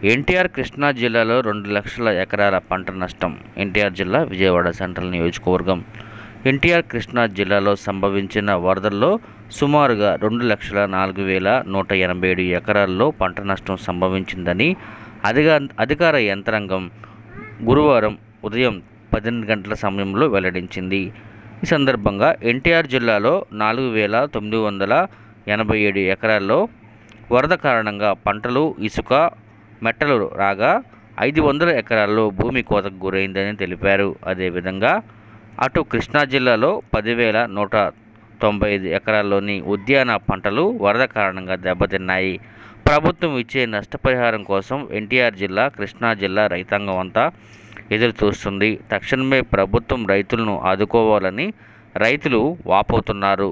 ఎన్టీఆర్ కృష్ణా జిల్లాలో 2,00,000 ఎకరాల పంట నష్టం. ఎన్టీఆర్ జిల్లా విజయవాడ సెంట్రల్ నియోజకవర్గం. ఎన్టీఆర్ కృష్ణా జిల్లాలో సంభవించిన వరదల్లో సుమారుగా 2,04,187 ఎకరాల్లో పంట నష్టం సంభవించిందని అధికార యంత్రాంగం గురువారం ఉదయం 12 గంటల సమయంలో వెల్లడించింది. ఈ సందర్భంగా ఎన్టీఆర్ జిల్లాలో 4,987 ఎకరాల్లో వరద కారణంగా పంటలు, ఇసుక, మెట్టలు రాగా 500 ఎకరాల్లో భూమి కోతకు గురైందని తెలిపారు. అదేవిధంగా అటు కృష్ణా జిల్లాలో 10,195 ఎకరాల్లోని ఉద్యాన పంటలు వరద కారణంగా దెబ్బతిన్నాయి. ప్రభుత్వం ఇచ్చే నష్టపరిహారం కోసం ఎన్టీఆర్ జిల్లా, కృష్ణా జిల్లా రైతాంగం అంతా ఎదురు చూస్తుంది. తక్షణమే ప్రభుత్వం రైతులను ఆదుకోవాలని రైతులు వాపోతున్నారు.